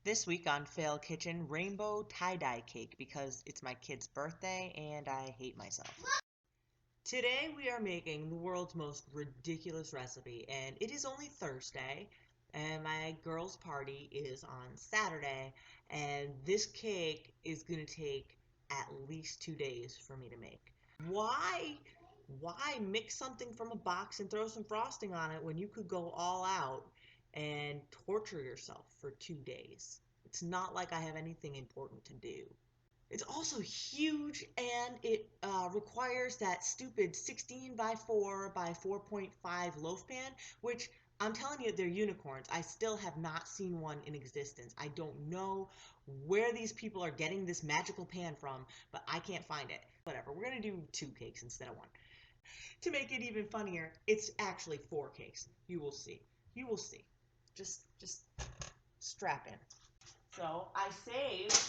This week on Fail Kitchen, rainbow tie-dye cake because it's my kid's birthday and I hate myself. Today we are making the world's most ridiculous recipe, and it is only Thursday and my girl's party is on Saturday, and this cake is going to take at least 2 days for me to make. Why mix something from a box and throw some frosting on it when you could go all out and torture yourself for 2 days? It's not like I have anything important to do. It's also huge, and it requires that stupid 16 by 4 by 4.5 loaf pan, which I'm telling you, they're unicorns. I still have not seen one in existence. I don't know where these people are getting this magical pan from, but I can't find it. Whatever, we're going to do 2 cakes instead of 1. To make it even funnier, it's actually 4 cakes. You will see. You will see. Just strap in. So I saved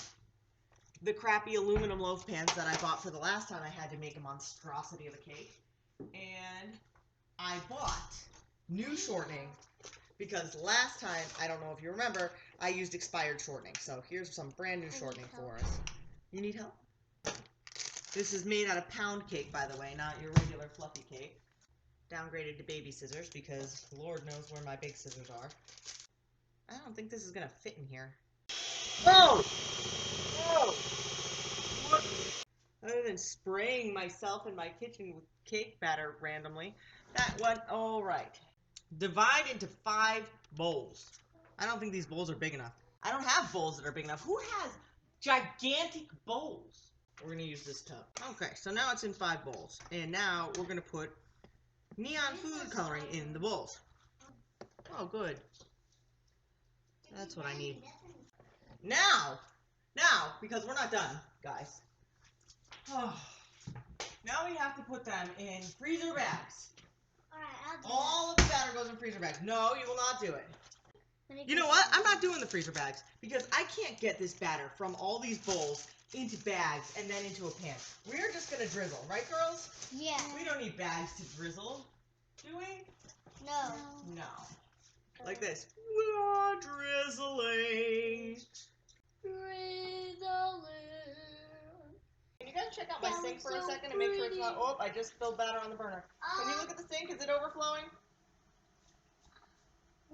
the crappy aluminum loaf pans that I bought for the last time I had to make a monstrosity of a cake. And I bought new shortening because last time, I don't know if you remember, I used expired shortening. So here's some brand new shortening for us. You need help? This is made out of pound cake, by the way, not your regular fluffy cake. Downgraded to baby scissors because Lord knows where my big scissors are. I don't think this is going to fit in here. Whoa! Whoa! What? Other than spraying myself in my kitchen with cake batter randomly, that went all right. Divide into 5 bowls. I don't think these bowls are big enough. I don't have bowls that are big enough. Who has gigantic bowls? We're going to use this tub. Okay, so now it's in 5 bowls. And now we're going to put neon food coloring in the bowls. Oh, good. That's what I need. Now, because we're not done, guys. Oh, now we have to put them in freezer bags. All of the batter goes in freezer bags. No, you will not do it. You know what? I'm not doing the freezer bags because I can't get this batter from all these bowls into bags and then into a pan. We're just going to drizzle, right, girls? Yeah. We don't need bags to drizzle, do we? No. No. Like this. We are drizzling. Can you guys check out my sink for a second and make sure it's not... Oh, I just spilled batter on the burner. Can you look at the sink? Is it overflowing?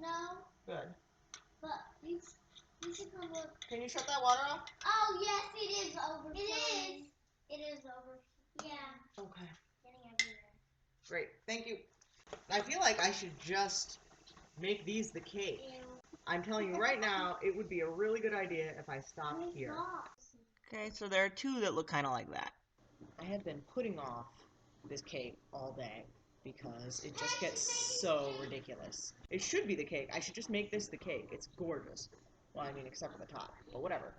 No. Good. But you should come look. Can you shut that water off? Oh, yes, it is overflowing. It is over. Yeah. Okay. Getting everywhere. Great. Thank you. I feel like I should just make these the cake. Ew. I'm telling you right now, it would be a really good idea if I stopped here. Okay, so there are 2 that look kind of like that. I have been putting off this cake all day because it just gets so ridiculous. It should be the cake. I should just make this the cake. It's gorgeous. Well, I mean, except for the top, but whatever.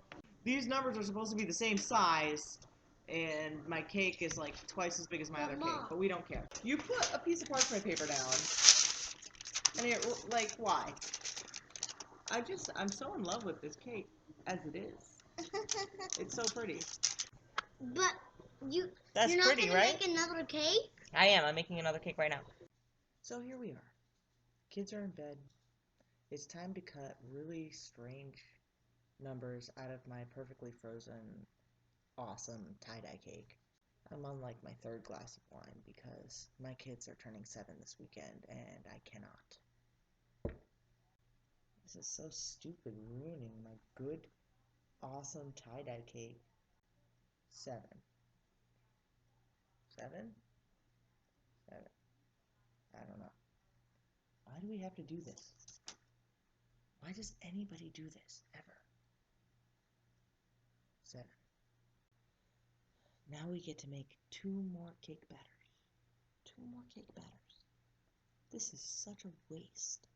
These numbers are supposed to be the same size, and my cake is like twice as big as my other cake, but we don't care. You put a piece of parchment paper down, and it, like, why? I'm so in love with this cake as it is. It's so pretty. But That's you're not pretty, gonna right? make another cake? I am. I'm making another cake right now. So here we are. Kids are in bed. It's time to cut really strange numbers out of my perfectly frozen, awesome tie-dye cake. I'm on like my 3rd glass of wine because my kids are turning 7 this weekend and I cannot. This is so stupid, ruining my good, awesome tie-dye cake. 7. 7? 7. I don't know. Why do we have to do this? Why does anybody do this, ever? 7. Now we get to make 2 more cake batters. 2 more cake batters. This is such a waste.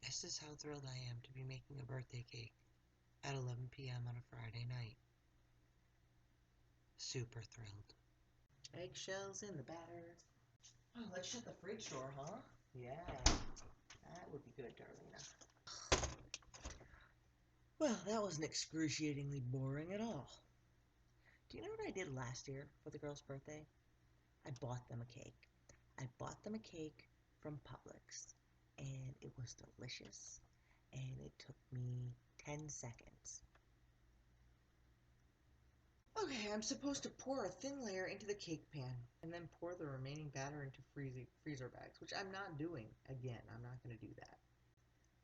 This is how thrilled I am to be making a birthday cake at 11 p.m. on a Friday night. Super thrilled. Eggshells in the batter. Oh, let's shut the fridge door, huh? Yeah, that would be good, Darlena. Well, that wasn't excruciatingly boring at all. Do you know what I did last year for the girl's birthday? I bought them a cake. I bought them a cake from Publix, and it was delicious. And it took me 10 seconds. Okay, I'm supposed to pour a thin layer into the cake pan and then pour the remaining batter into freezer bags, which I'm not doing. Again, I'm not going to do that.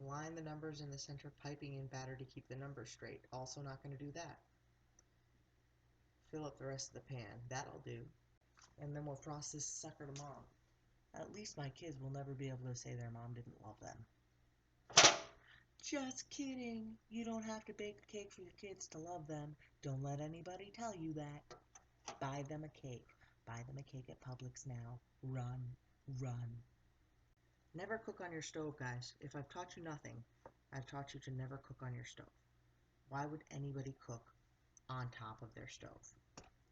Line the numbers in the center, piping in batter to keep the numbers straight. Also not going to do that. Fill up the rest of the pan. That'll do. And then we'll frost this sucker to mom. At least my kids will never be able to say their mom didn't love them. Just kidding. You don't have to bake a cake for your kids to love them. Don't let anybody tell you that. Buy them a cake. Buy them a cake at Publix now. Run, run. Never cook on your stove, guys. If I've taught you nothing, I've taught you to never cook on your stove. Why would anybody cook on top of their stove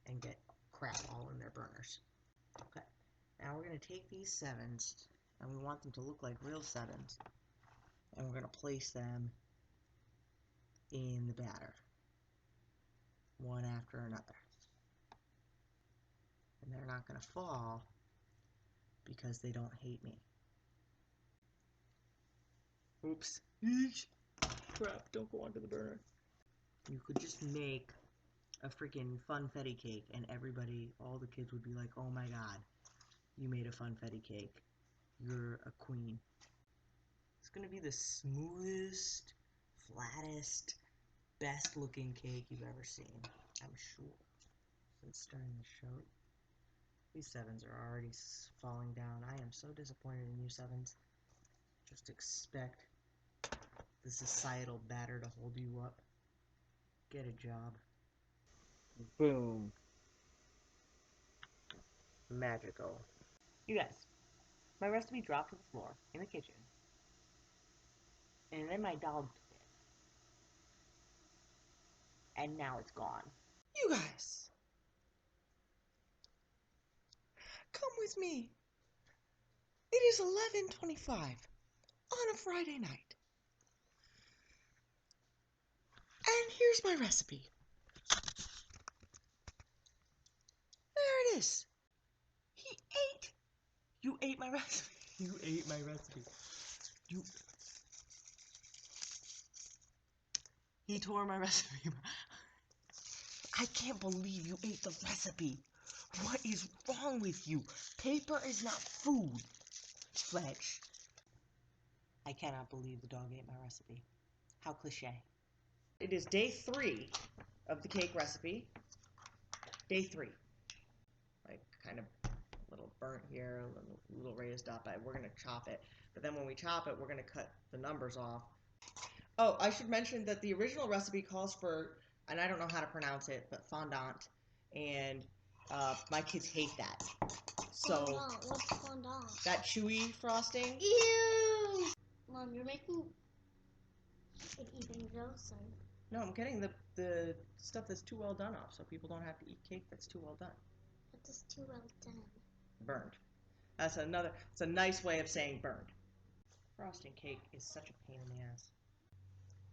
and get crap all in their burners? Okay, now we're going to take these sevens, and we want them to look like real sevens, and we're going to place them in the batter, one after another. And they're not going to fall because they don't hate me. Oops. Eesh. Crap, don't go onto the burner. You could just make a freaking funfetti cake and everybody, all the kids would be like, oh my god, you made a funfetti cake. You're a queen. It's gonna be the smoothest, flattest, best looking cake you've ever seen, I'm sure. Since starting the show, these sevens are already falling down. I am so disappointed in you sevens. Just expect the societal batter to hold you up. Get a job. Boom. Magical. You guys, my recipe dropped to the floor in the kitchen, and then my dog took it, and now it's gone. You guys, come with me. It is 11:25 on a Friday night, and here's my recipe. There it is. He ate. You ate my recipe. You ate my recipe. He tore my recipe. I can't believe you ate the recipe. What is wrong with you? Paper is not food, Fletch. I cannot believe the dog ate my recipe. How cliche. It is day 3 of the cake recipe. Day 3. Like, kind of a little burnt here, a little raised up. We're going to chop it. But then when we chop it, we're going to cut the numbers off. Oh, I should mention that the original recipe calls for, and I don't know how to pronounce it, but fondant. And my kids hate that. So, fondant. What's fondant? That chewy frosting. Ew! Mom, you're making it even grosser. No, I'm getting the stuff that's too well done off, so people don't have to eat cake that's too well done. What is too well done? Burned. It's a nice way of saying burned. Frosting cake is such a pain in the ass.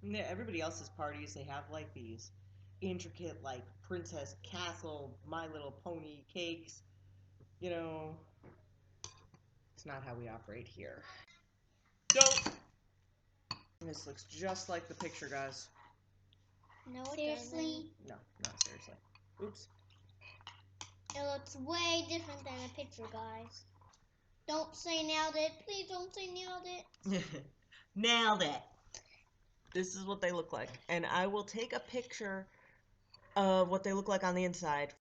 Yeah, everybody else's parties, they have like these intricate, like Princess Castle, My Little Pony cakes. You know, it's not how we operate here. Don't! This looks just like the picture, guys. No, seriously? No, not seriously. Oops. It looks way different than a picture, guys. Don't say nailed it. Please don't say nailed it. Nailed it. This is what they look like. And I will take a picture of what they look like on the inside.